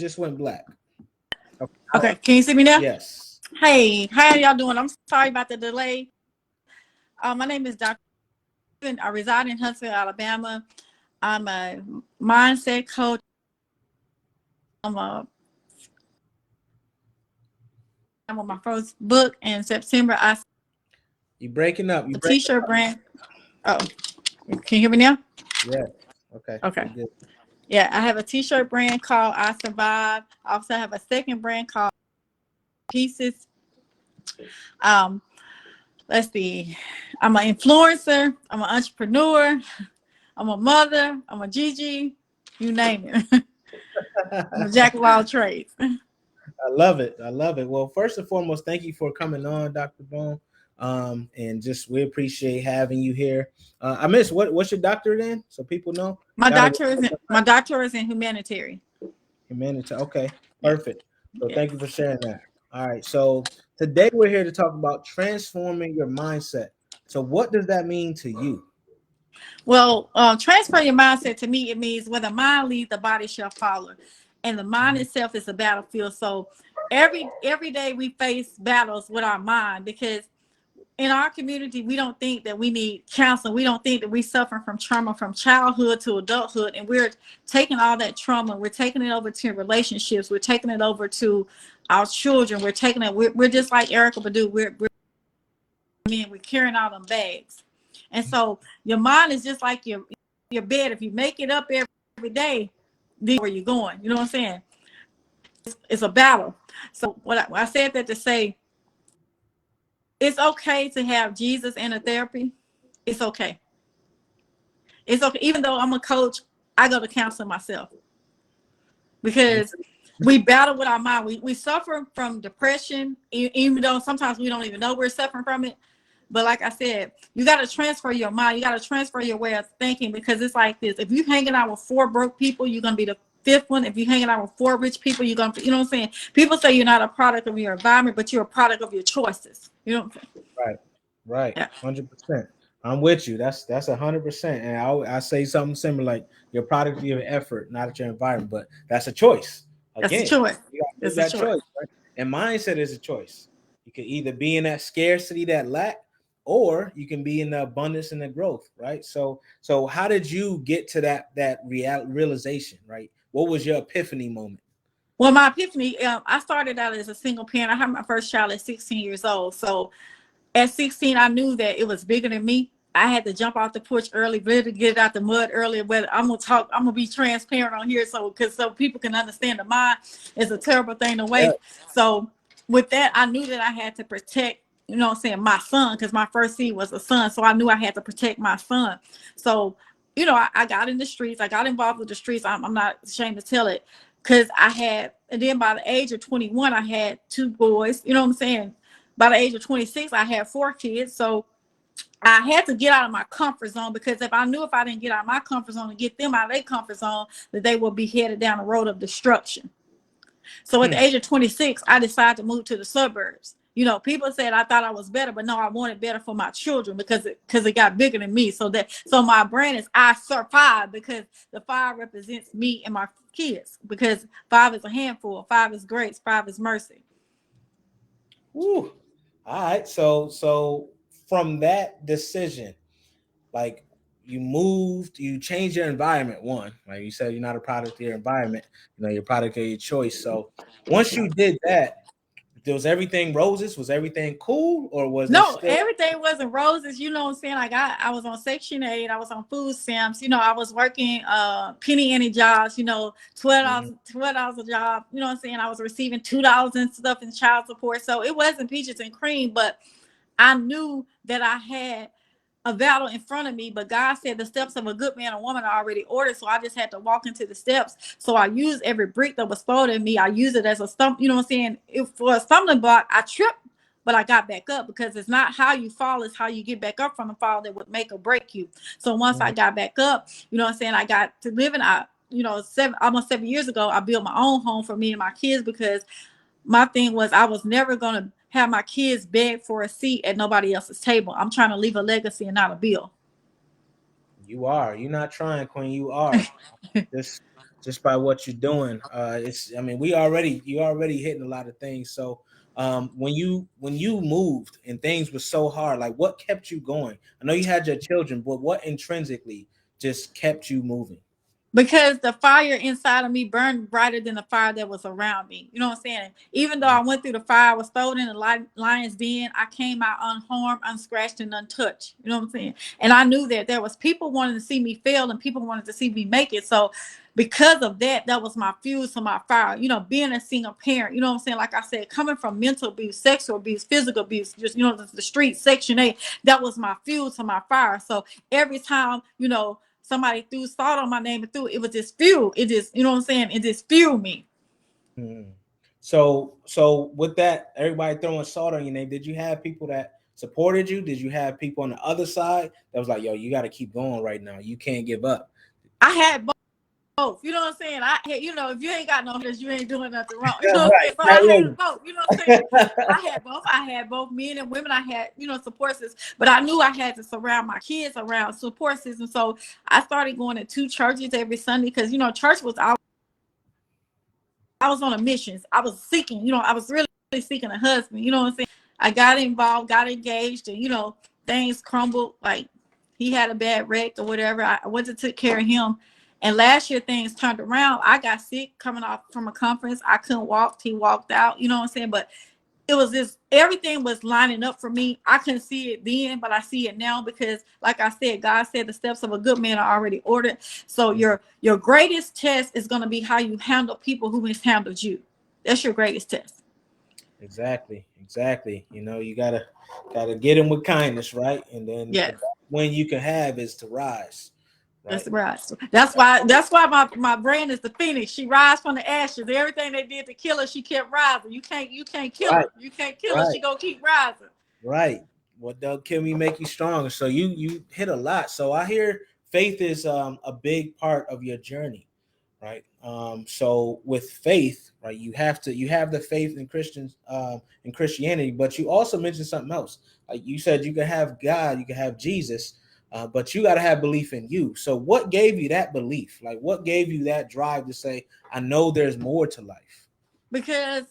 just went black. Okay, can you see me now? Yes. Hey, how y'all doing? I'm sorry about the delay. My name is Dr. I reside in Huntsville, Alabama. I'm a mindset coach. I'm on my first book in September. You breaking up. You a breaking t-shirt up. brand. Oh, can you hear me now? Yeah. Okay. Okay. Good. Yeah, I have a t-shirt brand called I Survive. I also have a second brand called Pieces. Let's see. I'm an influencer. I'm an entrepreneur. I'm a mother. I'm a Gigi. You name it. I'm a jack of all trades. I love it. I love it. Well, first and foremost, thank you for coming on, Dr. Bone. And just we appreciate having you here. I missed what's your doctorate in, so people know. My doctor is in humanitarian. Humanity. Okay, Yeah. perfect. So Yeah. thank you for sharing that. All right. So today we're here to talk about transforming your mindset. So what does that mean to you? Well, transfer your mindset to me, it means where the mind leads, the body shall follow. And the mind itself is a battlefield. So every day we face battles with our mind, because in our community, we don't think that we need counseling. We don't think that we suffer from trauma from childhood to adulthood. And we're taking all that trauma, we're taking it over to relationships, we're taking it over to our children, we're taking it, we're just like Erica Badu, we're carrying out them bags. And so your mind is just like your bed. If you make it up every day, then where you're going. You know what I'm saying? It's a battle. So what I said that to say, it's okay to have Jesus in a therapy. It's okay. It's okay. Even though I'm a coach, I go to counseling myself, because we battle with our mind. We suffer from depression, even though sometimes we don't even know we're suffering from it. But like I said, you got to transfer your mind. You got to transfer your way of thinking, because it's like this. If you're hanging out with 4 broke people, you're going to be the 5th one. If you're hanging out with 4 rich people, you're going to, you know what I'm saying? People say you're not a product of your environment, but you're a product of your choices. You know what I'm saying? Right. Yeah. 100%. I'm with you. That's 100%. And I say something similar, like your product of your effort, not your environment, but that's a choice. That's a Again, choice. you got to make It's a that choice. choice, right? And mindset is a choice. You can either be in that scarcity, that lack, or you can be in the abundance and the growth, right? So how did you get to that realization, right? What was your epiphany moment? Well, my epiphany, I started out as a single parent. I had my first child at 16 years old. So at 16, I knew that it was bigger than me. I had to jump off the porch early, really get out the mud early. But I'm gonna be transparent on here, so people can understand the mind is a terrible thing to waste. So with that, I knew that I had to protect, you know what I'm saying, my son, because my first seed was a son. So I knew I had to protect my son. So, you know, I got in the streets, I got involved with the streets. I'm not ashamed to tell it, because and then by the age of 21, I had 2 boys, you know what I'm saying? By the age of 26, I had 4 kids. So I had to get out of my comfort zone, because if I didn't get out of my comfort zone and get them out of their comfort zone, that they would be headed down the road of destruction. So at the age of 26, I decided to move to the suburbs. You know, people said I thought I was better, but no, I wanted better for my children, because it got bigger than me. So my brand is I Survive, because the 5 represents me and my kids, because 5 is a handful, 5 is grace, 5 is mercy. Woo. All right. So from that decision, like you changed your environment. One, like you said, you're not a product of your environment, you're a product of your choice. So once you did that, was everything roses? Was everything cool, or was there No, still? everything wasn't roses. You know what I'm saying? Like I was on Section 8. I was on food stamps. You know, I was working penny ante jobs. You know, $12 a job. You know what I'm saying? I was receiving $2 and stuff in child support. So it wasn't peaches and cream, but I knew that I had a battle in front of me. But God said the steps of a good man or woman are already ordered. So I just had to walk into the steps. So I used every brick that was thrown at me. I used it as a stump. You know what I'm saying? If for a stumbling block, I tripped, but I got back up, because it's not how you fall, it's how you get back up from the fall that would make or break you. So once I got back up, you know what I'm saying, I got to live in, almost 7 years ago, I built my own home for me and my kids, because my thing was I was never going to have my kids beg for a seat at nobody else's table. I'm trying to leave a legacy and not a bill. You're not trying, Queen. You are. Just just by what you're doing. I mean, you already hitting a lot of things. So when you moved and things were so hard, like what kept you going? I know you had your children, but what intrinsically just kept you moving? Because the fire inside of me burned brighter than the fire that was around me. You know what I'm saying? Even though I went through the fire, I was thrown in the lion's den, I came out unharmed, unscratched, and untouched. You know what I'm saying? And I knew that there was people wanting to see me fail and people wanted to see me make it. So because of that, that was my fuse to my fire. You know, being a single parent, you know what I'm saying? Like I said, coming from mental abuse, sexual abuse, physical abuse, just, you know, the street, Section 8, that was my fuse to my fire. So every time, you know, somebody threw salt on my name and threw it was just fuel. It just, you know what I'm saying? It just fueled me. Hmm. So with that, everybody throwing salt on your name, did you have people that supported you? Did you have people on the other side that was like, yo, you got to keep going right now. You can't give up. I had both. You know what I'm saying? You know, if you ain't got no haters, you ain't doing nothing wrong. You know what I'm saying? So I had both. You know what I'm saying? I had both men and women. I had, you know, support systems, but I knew I had to surround my kids around support systems. So I started going to 2 churches every Sunday because, you know, church was I was on a mission. I was seeking, you know, I was really seeking a husband. You know what I'm saying? I got involved, got engaged, and, you know, things crumbled. Like he had a bad wreck or whatever. I went to take care of him. And last year things turned around. I got sick coming off from a conference. I couldn't walk. He walked out. You know what I'm saying? But it was just everything was lining up for me. I couldn't see it then, but I see it now because, like I said, God said the steps of a good man are already ordered. So your greatest test is going to be how you handle people who mishandled you. That's your greatest test. Exactly. You know, you gotta get them with kindness, right? And then the Yes. best win you can have is to rise, right? That's right. That's why my brand is the Phoenix. She rise from the ashes. Everything they did to kill her, she kept rising. You can't kill Right, her. You can't kill her. right, She gonna keep rising. right. What don't kill me make you stronger. So you hit a lot. So I hear faith is a big part of your journey, right? So with faith, right, you have the faith in Christians in Christianity, but you also mentioned something else. Like you said, you can have God, you can have Jesus, but you got to have belief in you. So what gave you that belief? Like what gave you that drive to say, I know there's more to life? Because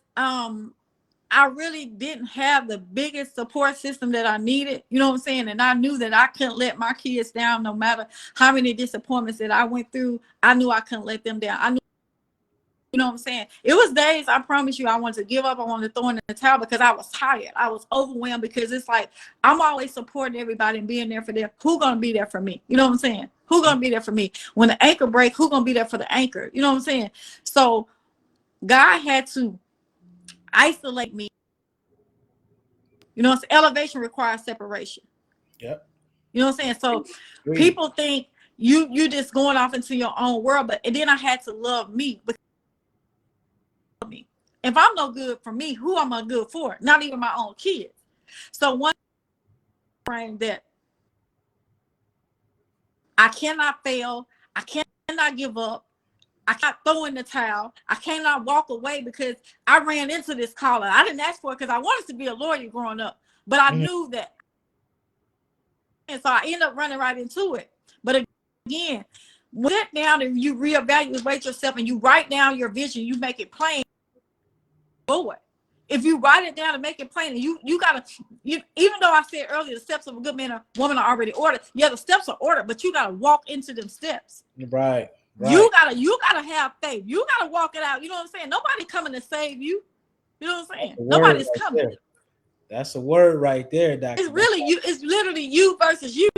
I really didn't have the biggest support system that I needed. You know what I'm saying? And I knew that I couldn't let my kids down no matter how many disappointments that I went through. I knew I couldn't let them down. I knew, you know what I'm saying? It was days, I promise you, I wanted to give up. I wanted to throw in the towel because I was tired. I was overwhelmed because it's like I'm always supporting everybody and being there for them. Who gonna be there for me? You know what I'm saying? Who gonna be there for me? When the anchor break, who gonna be there for the anchor? You know what I'm saying? So God had to isolate me. You know, elevation requires separation. Yep. You know what I'm saying? So Agreed. people think you just going off into your own world, but and then I had to love me. Me. If I'm no good for me, who am I good for? Not even my own kids. So one frame that I cannot fail, I cannot give up, I can't throw in the towel, I cannot walk away because I ran into this calling. I didn't ask for it because I wanted to be a lawyer growing up, but I knew that, and so I ended up running right into it. But again, sit down and you reevaluate yourself and you write down your vision, you make it plain. Forward. If you write it down and make it plain, and you gotta, even though I said earlier the steps of a good man or woman are already ordered. Yeah, the steps are ordered, but you gotta walk into them steps. Right. You gotta have faith. You gotta walk it out. You know what I'm saying? Nobody coming to save you. You know what I'm saying? Nobody's Right coming. there. That's a word right there, It's Doctor. really you. It's literally you versus you.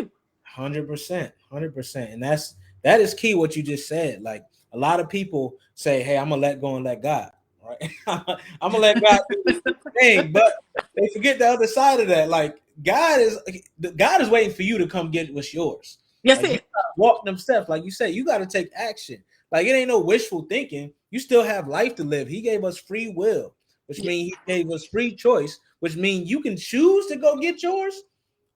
100%, 100%, and that is key. What you just said, like a lot of people say, "Hey, I'm gonna let go and let God." Right? I'm gonna let God do this thing, but they forget the other side of that. Like God is waiting for you to come get what's yours. Yes, Like you it. gotta walk them steps, like you said. You got to take action. Like it ain't no wishful thinking. You still have life to live. He gave us free will, which means he gave us free choice, which means you can choose to go get yours,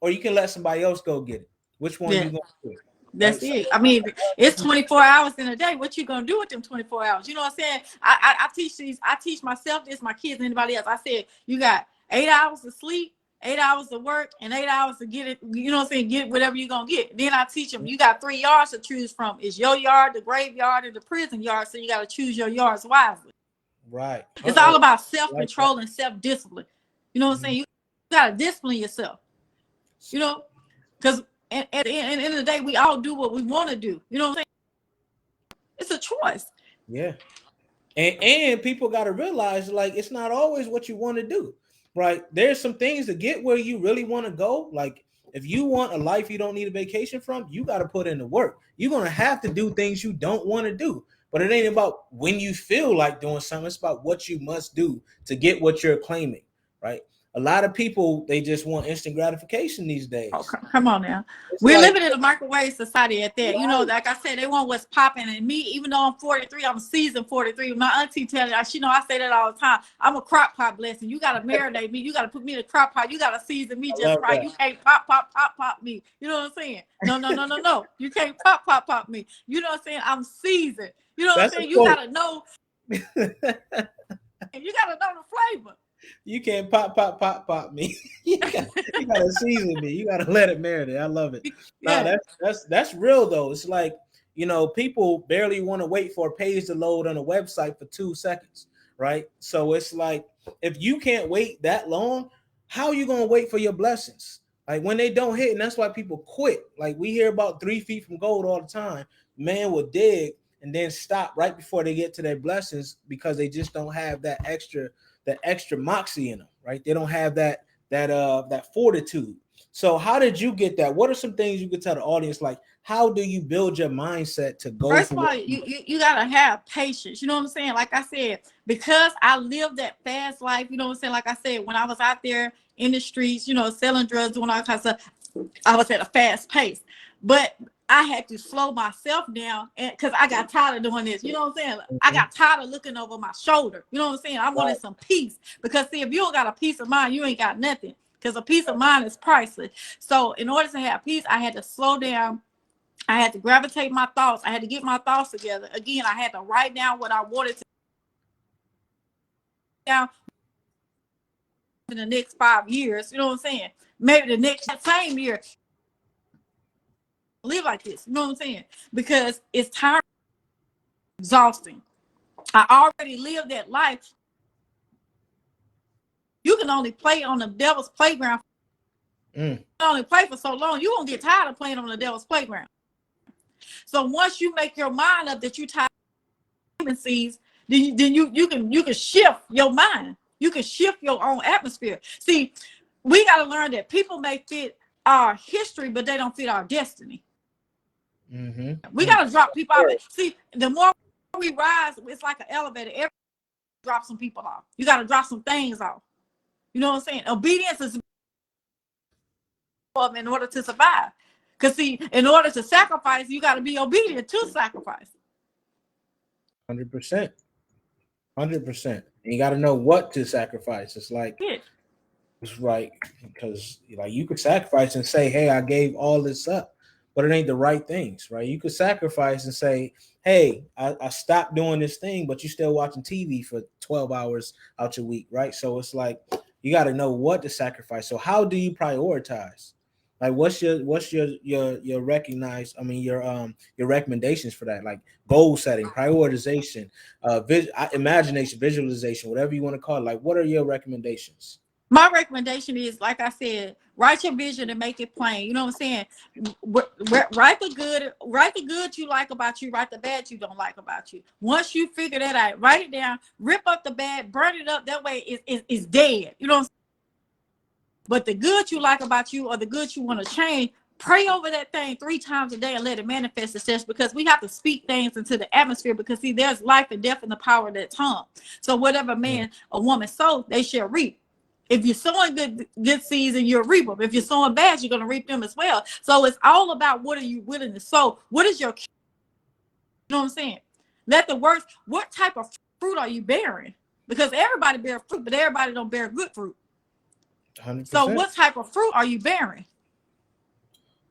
or you can let somebody else go get it. Which one Yeah. you gonna do? That's Right? So, it. I mean, it's 24 hours in a day. What you gonna do with them 24 hours? You know what I'm saying? I teach myself this, my kids, and anybody else. I said you got 8 hours of sleep. 8 hours to work and 8 hours to get it, you know what I'm saying, get whatever you're gonna get. Then I teach them, you got 3 yards to choose from. It's your yard, the graveyard, and the prison yard. So you got to choose your yards wisely. Right. It's all about Like self-control and self-discipline. You know what I'm saying? You got to discipline yourself, you know, because at the end of the day, we all do what we want to do. You know what I'm saying? It's a choice. Yeah. And people got to realize, like, it's not always what you want to do, right? There's some things to get where you really want to go. Like, if you want a life you don't need a vacation from, you got to put in the work. You're going to have to do things you don't want to do. But it ain't about when you feel like doing something. It's about what you must do to get what you're claiming, right? A lot of people, they just want instant gratification these days. Oh, come on now. It's We're like, living in a microwave society at that. Right. You know, like I said, they want what's popping. And me, even though I'm 43, I'm seasoned 43. My auntie telling me, you know, I say that all the time. I'm a crock pot blessing. You got to marinate me. You got to put me in a crock pot. You got to season me just right. That. You can't pop me. You know what I'm saying? No. You can't pop me. You know what I'm saying? I'm seasoned. You know what I'm saying? You got to know. You got to know the flavor. You can't pop me. you gotta season me. You gotta let it marinate. I love it. Yeah. No, that's real though. It's like, you know, people barely want to wait for a page to load on a website for 2 seconds, right? So it's like, if you can't wait that long, how are you gonna wait for your blessings? Like, when they don't hit, and that's why people quit. Like, we hear about 3 feet from gold all the time. Man will dig and then stop right before they get to their blessings because they just don't have that extra moxie in them, right? They don't have that fortitude. So how did you get that? What are some things you could tell the audience? Like, how do you build your mindset to go? First of all, you gotta have patience. You know what I'm saying? Like I said, because I lived that fast life. You know what I'm saying? Like I said, when I was out there in the streets, you know, selling drugs, doing all kinds of stuff, I was at a fast pace. But I had to slow myself down, and because I got tired of doing this. You know what I'm saying? I got tired of looking over my shoulder. You know what I'm saying? I wanted some peace, because see, if you don't got a peace of mind, you ain't got nothing, because a peace of mind is priceless. So in order to have peace, I had to slow down. I had to gravitate my thoughts. I had to get my thoughts together. Again, I had to write down what I wanted to down in the next 5 years. You know what I'm saying? Maybe the next same year. Live like this. You know what I'm saying? Because it's tiring, exhausting. I already lived that life. You can only play on the devil's playground. You can only play for so long. You won't get tired of playing on the devil's playground. So once you make your mind up that you tired of seeds, then you can shift your mind. You can shift your own atmosphere. See, we got to learn that people may fit our history, but they don't fit our destiny. We got to drop people off. See, the more we rise, it's like an elevator. Every drop some people off. You got to drop some things off. You know what I'm saying? Obedience is in order to survive. Because see, in order to sacrifice, you got to be obedient to sacrifice. 100%. 100%. You got to know what to sacrifice. It's like, it's right, because like, you could sacrifice and say, hey, I gave all this up, but it ain't the right things, right? You could sacrifice and say, hey, I stopped doing this thing, but you're still watching TV for 12 hours out your week, right? So it's like, you got to know what to sacrifice. So how do you prioritize? Like, what's your recognize? I mean, your recommendations for that, like goal setting, prioritization, imagination, visualization, whatever you want to call it. Like, what are your recommendations? My recommendation is, like I said, write your vision and make it plain. You know what I'm saying? Write the good you like about you, write the bad you don't like about you. Once you figure that out, write it down, rip up the bad, burn it up. That way it's dead. You know what I'm saying? But the good you like about you, or the good you want to change, pray over that thing 3 times a day and let it manifest itself, because we have to speak things into the atmosphere, because see, there's life and death in the power of that tongue. So whatever man or woman sow, they shall reap. If you're sowing good seeds, and you'll reap them. If you're sowing bad, you're going to reap them as well. So it's all about, what are you willing to sow? What is your, you know what I'm saying? Let the words, what type of fruit are you bearing? Because everybody bears fruit, but everybody don't bear good fruit. 100%. So what type of fruit are you bearing?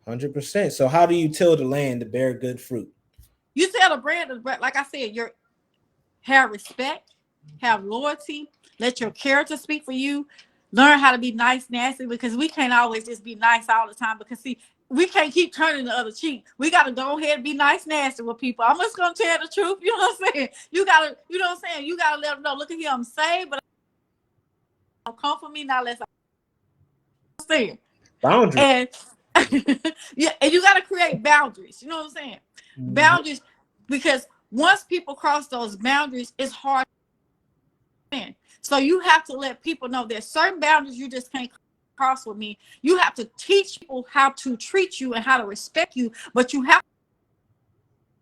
100%. So how do you till the land to bear good fruit? You tell the brand, like I said, have respect, have loyalty, let your character speak for you. Learn how to be nice, nasty, because we can't always just be nice all the time. Because see, we can't keep turning the other cheek. We got to go ahead and be nice, nasty with people. I'm just gonna tell the truth. You know what I'm saying? You gotta, you know what I'm saying? You gotta let them know. Look at here, I'm saved, but don't come for me now. Let's saying. Boundaries. And yeah, and you gotta create boundaries. You know what I'm saying? Mm-hmm. Boundaries, because once people cross those boundaries, it's hard. So you have to let people know there's certain boundaries you just can't cross with me. You have to teach people how to treat you and how to respect you, but you have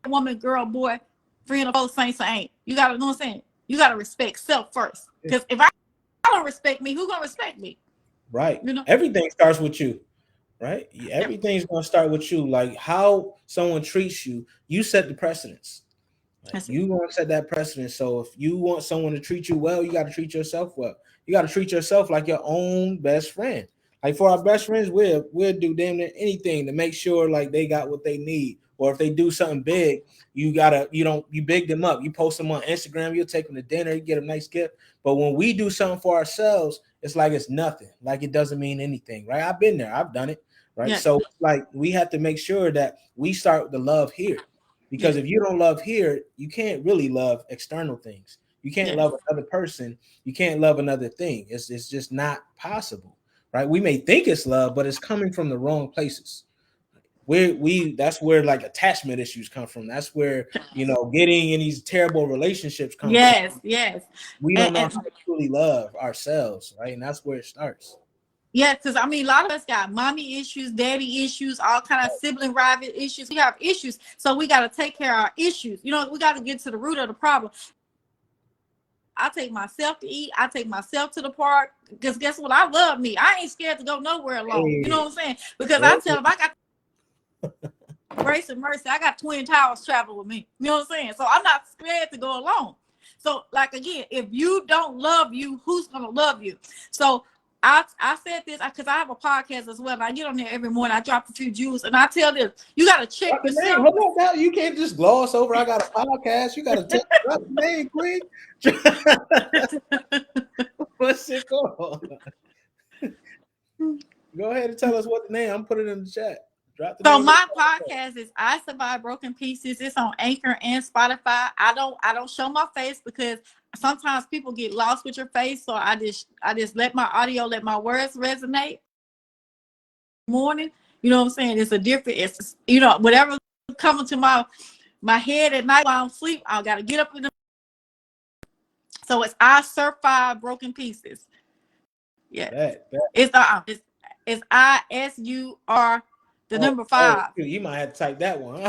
to, woman, girl, boy, friend of both saints or ain't. You gotta know what I'm saying. You gotta respect self first. Because if I don't respect me, who's gonna respect me? Right. You know, everything starts with you. Right. Everything's gonna start with you. Like how someone treats you, you set the precedence. Like you gonna set that precedent. So if you want someone to treat you well, you got to treat yourself well. You got to treat yourself like your own best friend. Like for our best friends, we'll do damn near anything to make sure like they got what they need. Or if they do something big, you big them up. You post them on Instagram, you'll take them to dinner, you get a nice gift. But when we do something for ourselves, it's like it's nothing. Like it doesn't mean anything, right? I've been there, I've done it, right? Yeah. So like we have to make sure that we start with the love here. Because if you don't love here, you can't really love external things. You can't love another person. You can't love another thing. It's just not possible, right? We may think it's love, but it's coming from the wrong places. That's where like attachment issues come from. That's where, getting in these terrible relationships come from. Yes. We don't know how to truly love ourselves, right? And that's where it starts. Yeah, because I mean, a lot of us got mommy issues, daddy issues, all kind of sibling rival issues. We have issues, so we got to take care of our issues. You know, we got to get to the root of the problem. I take myself to eat. I take myself to the park because guess what? I love me. I ain't scared to go nowhere alone. You know what I'm saying? Because I tell them I got grace and mercy. I got twin towers travel with me. You know what I'm saying? So I'm not scared to go alone. So like again, if you don't love you, who's gonna love you? So I said this because I have a podcast as well. And I get on there every morning. I drop a few jewels, and I tell them you got to check yourself. Hold on now. You can't just gloss over. I got a podcast. You got to drop the name quick. What's it called? Go ahead and tell us what the name. I'm putting it in the chat. So my podcast is I Survive Broken Pieces. It's on Anchor and Spotify. I don't show my face because sometimes people get lost with your face. So I just let my audio, let my words resonate. Morning, you know what I'm saying? It's a different, it's whatever coming to my head at night while I'm asleep, I gotta get up in the. So it's I Survive Broken Pieces. Yeah, it's ISUR. The number 5. You might have to type that one.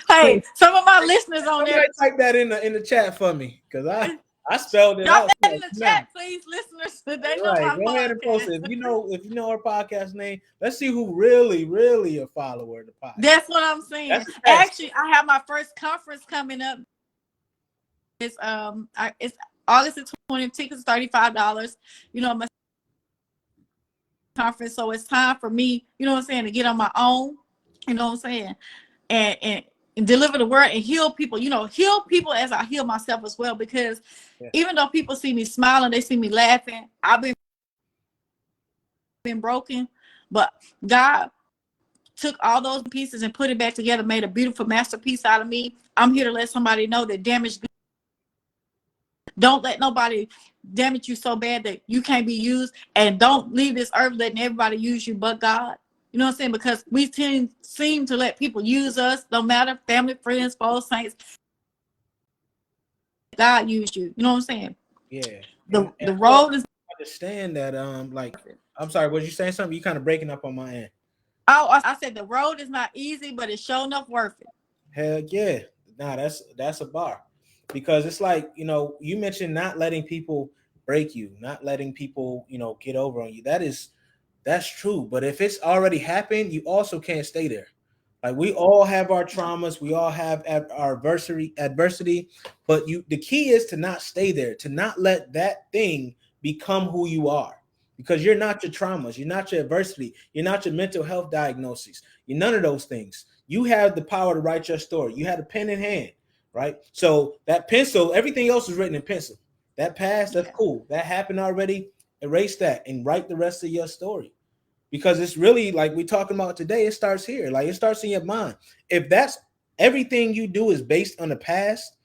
Hey, some of my listeners on there. Type that in the chat for me because I spelled it out. In the chat, please, listeners. They know my Go ahead and post it. If you know our podcast name, let's see who really a follower of the podcast. That's what I'm saying. Actually, I have my first conference coming up. It's August the 20th. Tickets $35. My conference, so it's time for me, to get on my own, and deliver the word and heal people, heal people as I heal myself as well, because even though people see me smiling, they see me laughing, I've been broken, but God took all those pieces and put it back together, made a beautiful masterpiece out of me. I'm here to let somebody know that damaged. Don't let nobody damage you so bad that you can't be used, and don't leave this earth letting everybody use you but God. You know what I'm saying? Because we seem to let people use us, no matter family, friends, foes, saints. God used you. You know what I'm saying? Yeah. The road is. Understand that I'm sorry, was you saying something? You kind of breaking up on my end. Oh, I said the road is not easy, but it's sure enough worth it. Hell yeah. Nah, that's a bar. Because it's like, you mentioned not letting people break you, not letting people, get over on you. That's true. But if it's already happened, you also can't stay there. Like we all have our traumas, we all have our adversity, but the key is to not stay there, to not let that thing become who you are. Because you're not your traumas, you're not your adversity, you're not your mental health diagnoses, you're none of those things. You have the power to write your story. You had a pen in hand. Right. So that pencil, everything else is written in pencil. That past, that's cool. That happened already. Erase that and write the rest of your story. Because it's really like we talking about today, it starts here. Like it starts in your mind. If that's everything you do is based on the past,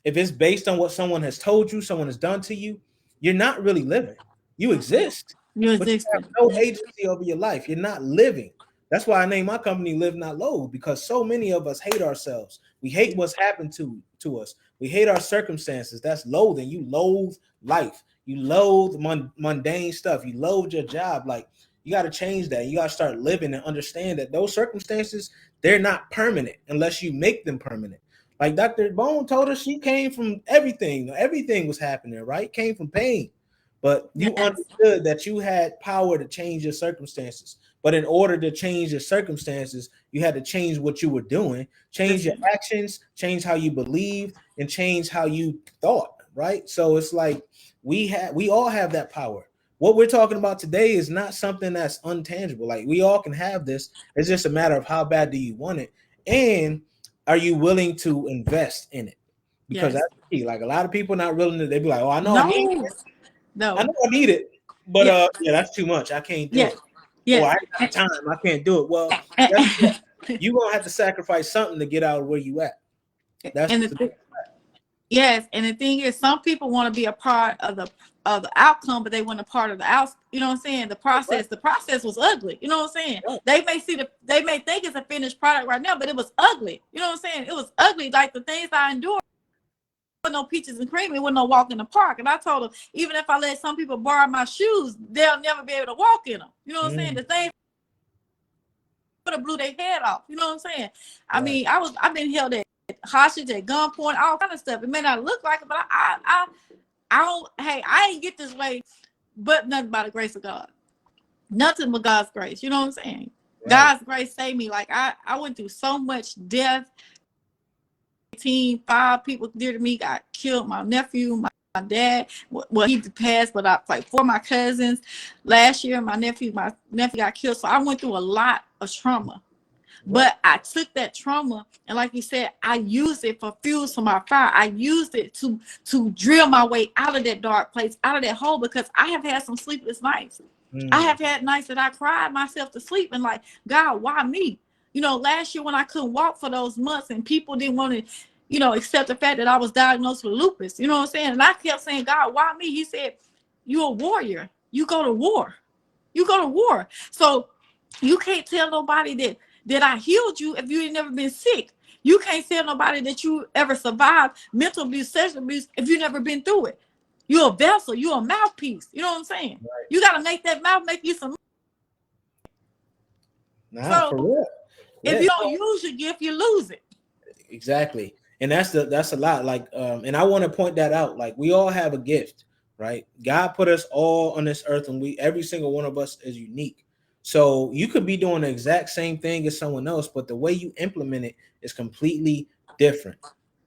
if it's based on what someone has told you, someone has done to you, you're not really living. You exist, You but you have existed. no agency over your life. You're not living. That's why I named my company Live Not Loathe, because so many of us hate ourselves. We hate what's happened to us. We hate our circumstances. That's loathing. You loathe life. You loathe mundane stuff. You loathe your job. Like you got to change that. You got to start living and understand that those circumstances, they're not permanent unless you make them permanent. Like Dr. Bone told us, she came from everything. Everything was happening, right? Came from pain. But you Yes. understood that you had power to change your circumstances. But in order to change your circumstances, you had to change what you were doing, change your actions, change how you believed, and change how you thought, right? So it's like we all have that power. What we're talking about today is not something that's untangible. Like we all can have this. It's just a matter of how bad do you want it, and are you willing to invest in it? Because Yes. that's the key. Like a lot of people not willing to. They be like, "Oh, I know I need No. it. I No. know I need it, but Yeah. yeah, that's too much. I can't do Yeah. it. Or Yes. I ain't got time. I can't do it." Well, guess what? You gonna have to sacrifice something to get out of where you at. That's And just yes, and the thing is, some people want to be a part of the outcome, but they want a part of the out. You know what I'm saying? The process. right. The process was ugly. You know what I'm saying? Right. They may think it's a finished product right now, but it was ugly. You know what I'm saying? It was ugly. Like the things I endured. No peaches and cream. It wasn't no walk in the park. And I told them, even if I let some people borrow my shoes, they'll never be able to walk in them. You know what I'm saying? The thing would have blew their head off. You know what I'm saying? I mean, I've been held at hostage, at gunpoint, all kind of stuff. It may not look like it, but I don't. Hey, I ain't get this way, but nothing by the grace of God. Nothing but God's grace. You know what I'm saying? Right. God's grace saved me. Like I went through so much death. 5 people dear to me got killed. My nephew, my dad, well, he passed, but I like 4 of my cousins. Last year, my nephew got killed. So I went through a lot of trauma. But I took that trauma and, like you said, I used it for fuel to my fire. I used it to drill my way out of that dark place, out of that hole, because I have had some sleepless nights. I have had nights that I cried myself to sleep and like, God, why me? You know, last year when I couldn't walk for those months and people didn't want to, you know, accept the fact that I was diagnosed with lupus. You know what I'm saying? And I kept saying, God, why me? He said, you're a warrior. You go to war. You go to war. So you can't tell nobody that I healed you if you ain't never been sick. You can't tell nobody that you ever survived mental abuse, sexual abuse if you never been through it. You're a vessel. You're a mouthpiece. You know what I'm saying? Right. You got to make that mouth make you some. Nah, for real. If you don't use your gift, you lose it. Exactly. And that's a lot. Like, and I want to point that out. Like, we all have a gift, right? God put us all on this earth, and every single one of us is unique. So you could be doing the exact same thing as someone else, but the way you implement it is completely different.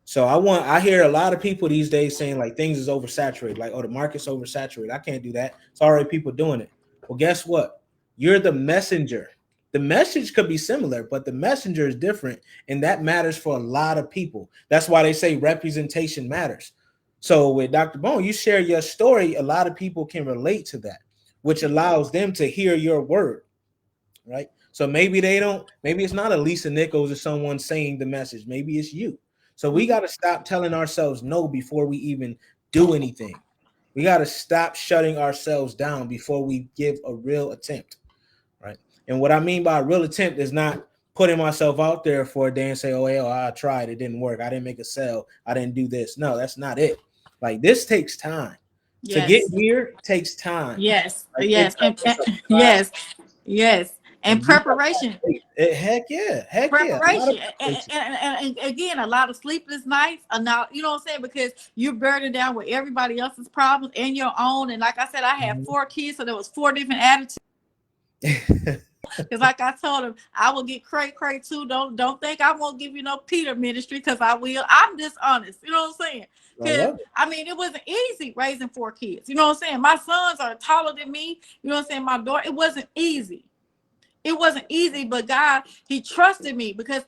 So I hear a lot of people these days saying like things is oversaturated, like, oh, the market's oversaturated. I can't do that. It's already people doing it. Well, guess what? You're the messenger. The message could be similar, but the messenger is different, and that matters for a lot of people. That's why they say representation matters. So with Dr. Bone, you share your story, a lot of people can relate to that, which allows them to hear your word, right? So maybe it's not a Lisa Nichols or someone saying the message. Maybe it's you. So we got to stop telling ourselves no before we even do anything. We got to stop shutting ourselves down before we give a real attempt, right? And what I mean by a real attempt is not putting myself out there for a day and say, oh, hell, I tried. It didn't work. I didn't make a sale. I didn't do this. No, that's not it. Like, this takes time. Yes. To get here takes time. Yes. Like, yes. Yes. Yes. And preparation. Heck yeah. Preparation. And again, a lot of sleepless nights are not, you know what I'm saying? Because you're burdened down with everybody else's problems and your own. And like I said, I had 4 kids, so there was 4 different attitudes. Because like I told him, I will get cray too. Don't think I won't give you no Peter ministry, because I will. I'm just honest. You know what I'm saying? Because I mean, it wasn't easy raising 4 kids. You know what I'm saying? My sons are taller than me. You know what I'm saying? My daughter, it wasn't easy. It wasn't easy, but God, he trusted me, because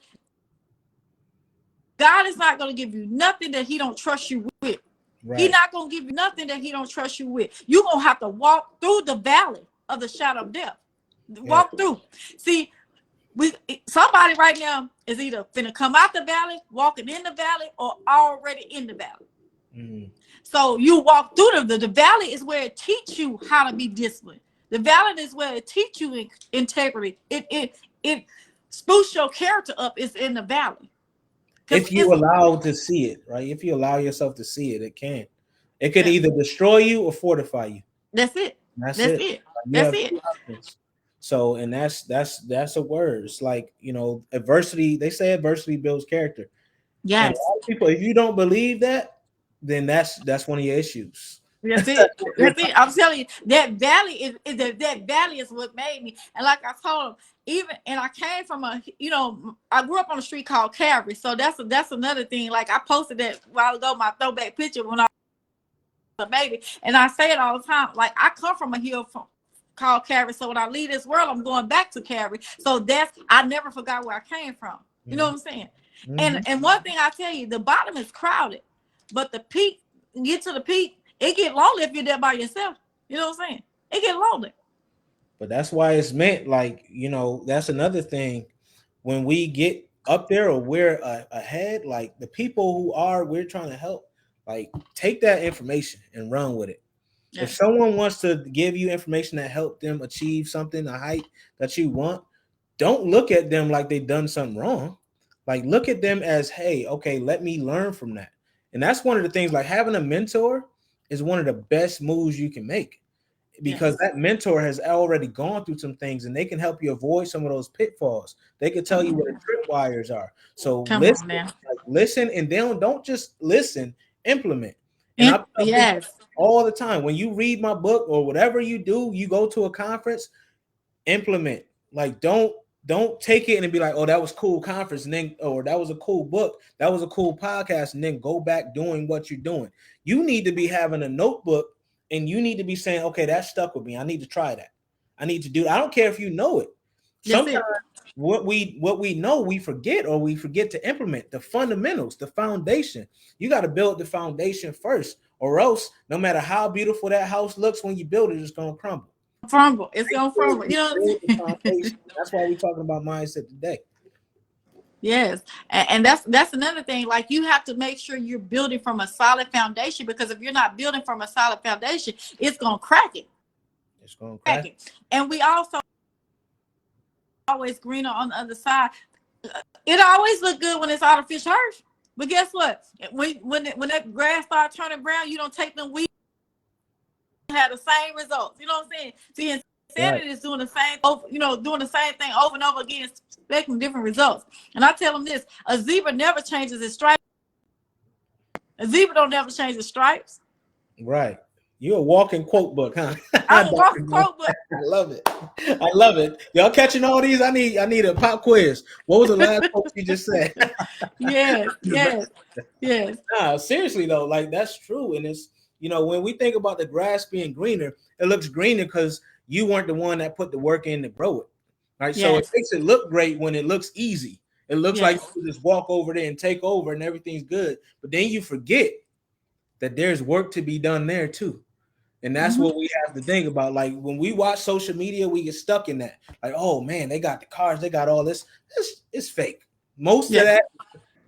God is not going to give you nothing that he don't trust you with. He's Right. not gonna give you nothing that he don't trust you with. You're gonna have to walk through the valley of the shadow of death. Yeah. Walk through. See, we somebody right now is either finna come out the valley, walking in the valley, or already in the valley. Mm. So you walk through the valley is where it teach you how to be disciplined. The valley is where it teach you integrity. It spooks your character up. Is in the valley because If you it's allow to see it, right? If you allow yourself to see it, it can. It could yeah, either destroy you or fortify you. that's it. That's That's it. it. You That's have it. two options. So, and that's a word. It's like, adversity. They say adversity builds character, and a Yes. lot of people, if you don't believe that, then that's one of your issues. That's it. That's it. I'm telling you, that valley that valley is what made me. And like I told him, even and I came from I grew up on a street called Calvary. So that's another thing. Like I posted that a while ago, my throwback picture when I was a baby, and I say it all the time. Like I come from a hill called Calvary. So when I leave this world, I'm going back to Calvary. So I never forgot where I came from. You know what I'm saying? Mm-hmm. And one thing I tell you, the bottom is crowded, but the peak, get to the peak, it get lonely if you're there by yourself. You know what I'm saying? It get lonely. But that's why it's meant, like, that's another thing. When we get up there or we're ahead, like the people we're trying to help, like take that information and run with it. If Yes. someone wants to give you information that help them achieve something, a height that you want, don't look at them like they've done something wrong. Like look at them as, hey, okay, let me learn from that. And that's one of the things, like having a mentor is one of the best moves you can make, because Yes. that mentor has already gone through some things and they can help you avoid some of those pitfalls. They can tell Come you on where the now. trip wires are. So Come on now. listen, and then don't just listen, implement. And I tell people Yes. all the time, when you read my book or whatever you do, you go to a conference, implement. Like don't take it and be like, oh, that was cool conference, and then, or that was a cool book, that was a cool podcast, and then go back doing what you're doing. You need to be having a notebook, and you need to be saying, okay, that stuck with me, I need to try that, I need to do. I don't care if you know it. That's Sometimes it. what we know we forget, or we forget to implement the fundamentals, the foundation. You got to build the foundation first, or else no matter how beautiful that house looks, when you build it, it's gonna crumble. Crumble. It's gonna crumble. You know what I'm saying? That's why we're talking about mindset today. Yes, and that's another thing. Like you have to make sure you're building from a solid foundation, because if you're not building from a solid foundation, it's gonna crack it. It's going to Crack crash. it. And we also always greener on the other side. It always look good when it's artificial turf. But guess what? When that grass start turning brown, you don't take them weeds, have the same results. You know what I'm saying? See, Right. insanity is doing the same, doing the same thing over and over again, expecting different results. And I tell them this: a zebra never changes its stripes. A zebra don't never change its stripes. Right. You're a walking quote book, huh? I'm a Dr. walking Bo. quote, but I love it. I love it. Y'all catching all these? I need a pop quiz. What was the last quote you just said? yes. Nah, seriously though, like that's true. And it's, when we think about the grass being greener, it looks greener because you weren't the one that put the work in to grow it. Right. So it Yes. makes it look great when it looks easy. It looks like Yes. you just walk over there and take over and everything's good. But then you forget that there's work to be done there too. And that's Mm-hmm. what we have to think about. Like when we watch social media, we get stuck in that. Like, oh man, they got the cars, they got all this. It's fake. Most of Yes. that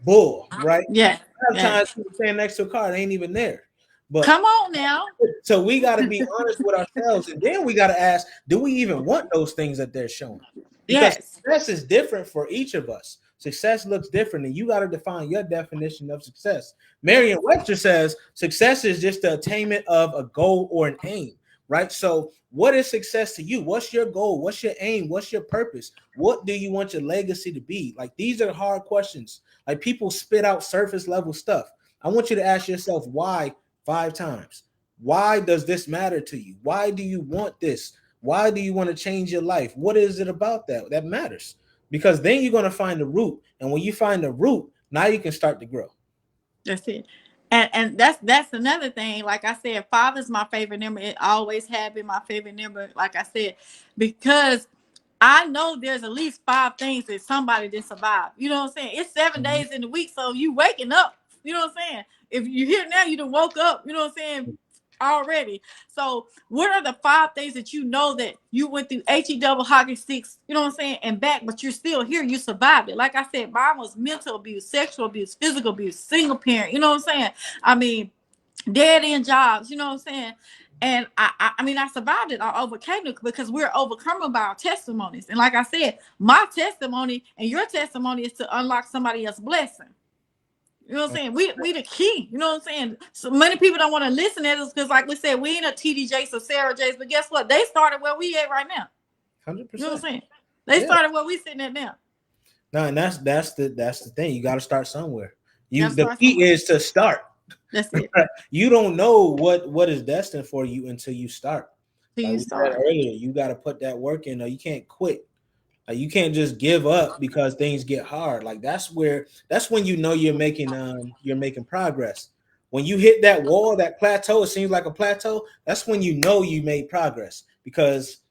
bull, right? Yes. A lot of Yes. times people standing next to a car, they ain't even there. But Come on now. so we got to be honest with ourselves, and then we got to ask, do we even want those things that they're showing? Because Yes. success is different for each of us. Success looks different, and you got to define your definition of success. Merriam-Webster says success is just the attainment of a goal or an aim, right? So what is success to you? What's your goal? What's your aim? What's your purpose? What do you want your legacy to be? Like, these are hard questions. Like, people spit out surface level stuff. I want you to ask yourself why 5 times. Why does this matter to you? Why do you want this? Why do you want to change your life? What is it about that matters? Because then you're going to find the root. And when you find the root, now you can start to grow. That's it. And that's another thing. Like I said, 5 is my favorite number. It always have been my favorite number. Like I said, because I know there's at least 5 things that somebody did survive. You know what I'm saying? It's 7 days in the week, so you waking up. You know what I'm saying? if you hear now, you done woke up, you know what I'm saying, already. So what are the 5 things that you know that you went through HE double hockey sticks, you know what I'm saying, and back, but you're still here, you survived it. Like I said, mine was mental abuse, sexual abuse, physical abuse, single parent, you know what I'm saying? I mean, dead end jobs, you know what I'm saying? And I mean, I survived it. I overcame it because we're overcome by our testimonies. And like I said, my testimony and your testimony is to unlock somebody else's blessing. You know what I'm saying? We the key. You know what I'm saying? So many people don't want to listen to us because, like we said, we ain't a TD Jakes or Sarah Jakes. But guess what? They started where we at right now. 100%. You know what I'm saying? They started where we sitting at now. No, and that's the thing. You got to start somewhere. The key is to start. That's it. You don't know what is destined for you until you start. Like we said earlier, you got to put that work in, or you can't quit. Like, you can't just give up because things get hard. Like, that's when you know you're making progress. When you hit that wall, that plateau, it seems like a plateau. That's when you know you made progress because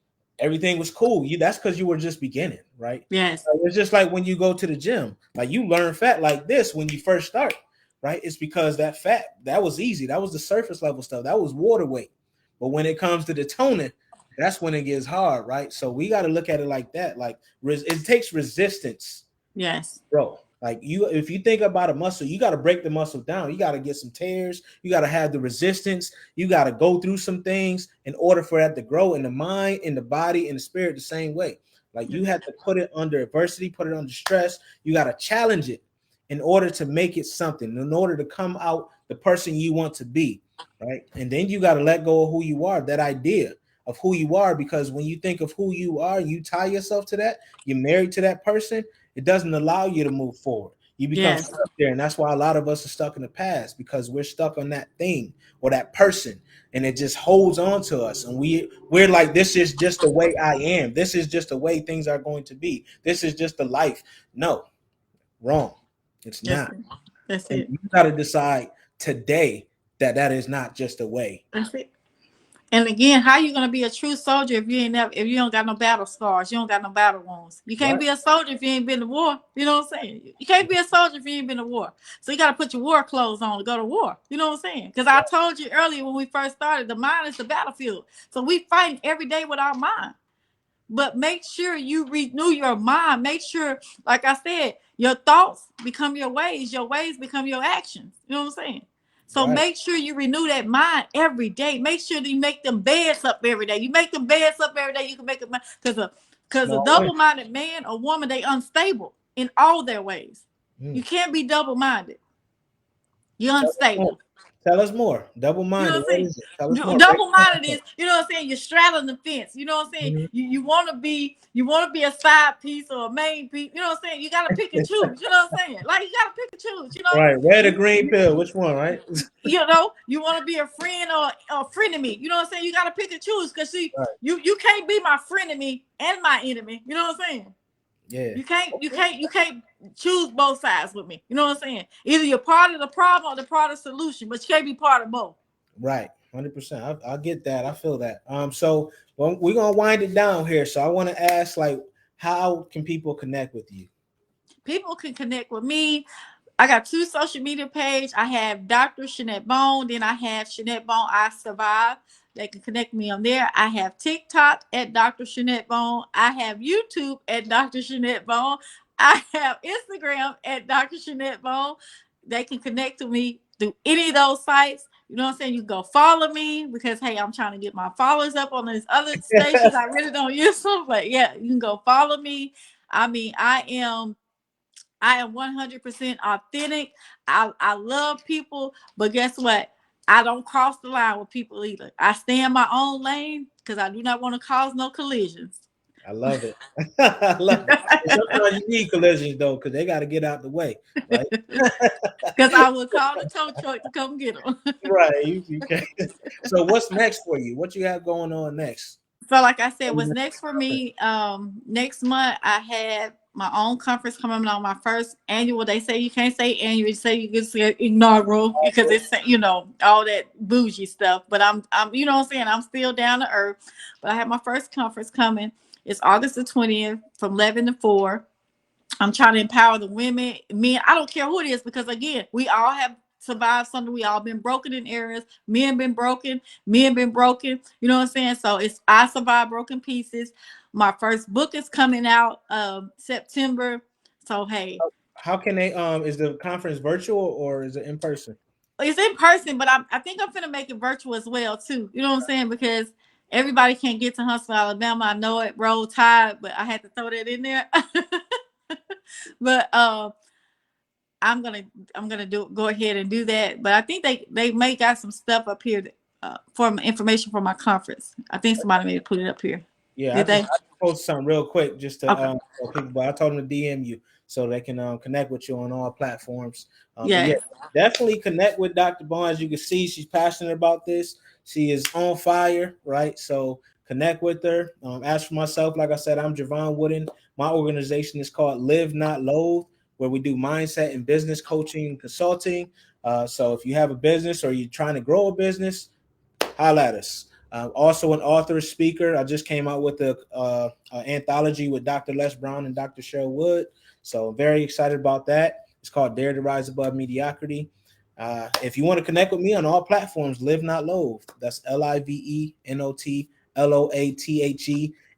everything was cool. That's because you were just beginning, right? Yes. It's just like when you go to the gym. Like, you learn fat like this when you first start, right? It's because that fat, that was easy. That was the surface level stuff. That was water weight. But when it comes to the toning, that's when it gets hard, right? So we got to look at it like that. Like, it takes resistance. Yes, bro. Like, if you think about a muscle, you got to break the muscle down. You got to get some tears. You got to have the resistance. You got to go through some things in order for that to grow in the mind, in the body, in the spirit the same way. Like, you have to put it under adversity, put it under stress. You got to challenge it in order to make it something, in order to come out the person you want to be, right? And then you got to let go of who you are, that idea of who you are, because when you think of who you are, you tie yourself to that, you're married to that person, it doesn't allow you to move forward. You become stuck there. And that's why a lot of us are stuck in the past, because we're stuck on that thing or that person, and it just holds on to us. And we're like, this is just the way I am. This is just the way things are going to be. This is just the life. No, wrong. It's not. That's it. You got to decide today that is not just a way. That's it. And again, how you gonna be a true soldier if you don't got no battle scars, you don't got no battle wounds? You can't be a soldier if you ain't been to war. You know what I'm saying? You can't be a soldier if you ain't been to war. So you got to put your war clothes on to go to war. You know what I'm saying? Because I told you earlier when we first started, the mind is the battlefield. So we fighting every day with our mind. But make sure you renew your mind. Make sure, like I said, your thoughts become your ways become your actions. You know what I'm saying? So make sure you renew that mind every day. Make sure that you make them beds up every day. You make them beds up every day, you can make them, because a double-minded man or woman, they unstable in all their ways. You can't be double-minded. You're unstable. Tell us more. Double-minded. You know what I'm saying? Double-minded is, you know what I'm saying, you're straddling the fence. You know what I'm saying? Mm-hmm. You want to be a side piece or a main piece. You know what I'm saying? You got to pick and choose. You know what I'm saying? Like, you got to pick and choose. You know, right? Red or green pill? Which one? Right? You know, you want to be a friend or a frenemy. You know what I'm saying? You got to pick and choose, because see, you can't be my frenemy and my enemy. You know what I'm saying? Yeah. You can't choose both sides with me. You know what I'm saying? Either you're part of the problem or the part of the solution, but you can't be part of both. Right. 100%. I get that. I feel that. So we're going to wind it down here. So I want to ask, like, how can people connect with you? People can connect with me. I got 2 social media pages. I have DrShannette Bone. Then I have Shannette Bone I Survive. They can connect me on there. I have TikTok at DrShannette Bone. I have YouTube at DrShannette Bone. I have Instagram at DrShannette Bone. They can connect to me through any of those sites. You know what I'm saying? You can go follow me, because, hey, I'm trying to get my followers up on these other stations. I really don't use them. But, yeah, you can go follow me. I mean, I am 100% authentic. I love people, but guess what? I don't cross the line with people either. I stay in my own lane because I do not want to cause no collisions. I love it. I love it. Sometimes you need collisions, though, because they got to get out the way, right? Because I will call the tow truck to come get them. Right. You can. So what's next for you? What you have going on next? So like I said, what's next for me, next month I have my own conference coming on, my first annual. They say you can't say annual, you say you can say inaugural, because it's, you know, all that bougie stuff. But I'm you know what I'm saying, I'm still down to earth. But I have my first conference coming. It's August the 20th from 11 to 4. I'm trying to empower the women, men. I don't care who it is, because again, we all have survive something. We all been broken in areas. Men been broken. Men been broken. You know what I'm saying? So it's I survived broken pieces. My first book is coming out September. So hey, How can they is the conference virtual or is it in person? it's in person, but I think I'm gonna make it virtual as well too. You know what I'm saying? Because everybody can't get to Huntsville, Alabama. I know it, Roll Tide, but I had to throw that in there. But I'm gonna do go ahead and do that. But I think they may got some stuff up here for information for my conference. I think somebody may put it up here. Yeah, Did they? I just posted something real quick just to Okay. tell people, but I told them to DM you so they can connect with you on all platforms. But yeah, Yes. definitely connect with Dr. Bone. As you can see, she's passionate about this. She is on fire, right? So connect with her. As for myself, like I said, I'm Jevon Wooden. My organization is called Live Not Loathe, where we do mindset and business coaching and consulting. So if you have a business or you're trying to grow a business, holla at us. Also, an author, speaker. I just came out with a anthology with Dr. Les Brown and Dr. Cheryl Wood. So very excited about that. It's called Dare to Rise Above Mediocrity. If you want to connect with me on all platforms, Live Not Loathe. That's LIVENOTLOATHE.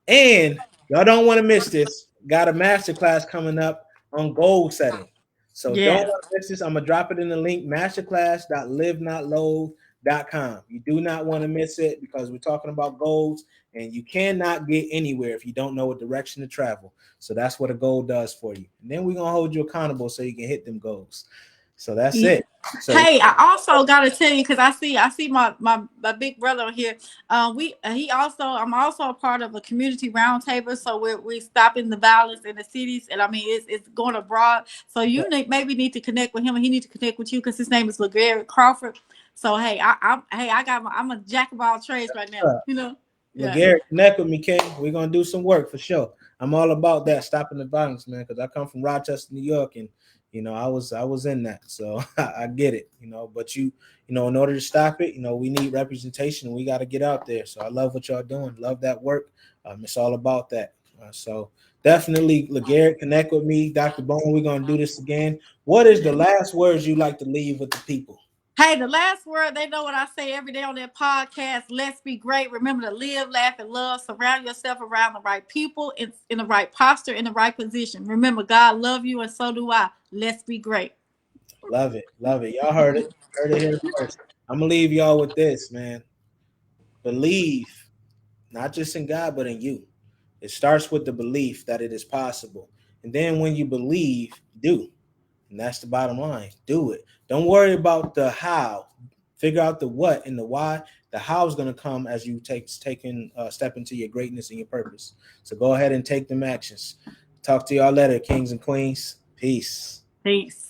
And y'all don't want to miss this. Got a masterclass coming up on goal setting. So don't Yes. want to miss this. I'm gonna drop it in the link, masterclass.livenotloathe.com. You do not want to miss it because we're talking about goals and you cannot get anywhere if you don't know what direction to travel. So that's what a goal does for you. And then we're gonna hold you accountable so you can hit them goals. So that's it. So Hey, I also gotta tell you because I see my big brother on here. I'm also a part of a community roundtable. So we stopping the violence in the cities, and I mean it's going abroad. So maybe need to connect with him, and he need to connect with you because his name is LeGarrette Crawford. So hey, I'm a jack of all trades right now. You know, yeah. LeGarrette, connect with me, King. We're gonna do some work for sure. I'm all about that, stopping the violence, man, because I come from Rochester, New York, and I was in that, so I get it, But in order to stop it, we need representation. We got to get out there. So I love what y'all doing. Love that work. It's all about that. So definitely, LeGarrette, connect with me, Dr. Bone. We're gonna do this again. What is the last words you like to leave with the people? Hey, the last word, they know what I say every day on that podcast. Let's be great. Remember to live, laugh, and love. Surround yourself around the right people, in the right posture, in the right position. Remember, God love you, and so do I. Let's be great. Love it. Love it. Y'all heard it. Heard it here first. I'm gonna leave y'all with this, man. Believe not just in God, but in you. It starts with the belief that it is possible. And then when you believe, do. And that's the bottom line. Do it. Don't worry about the how. Figure out the what and the why. The how is going to come as you step into your greatness and your purpose. So go ahead and take them actions. Talk to y'all later, kings and queens. Peace. Peace.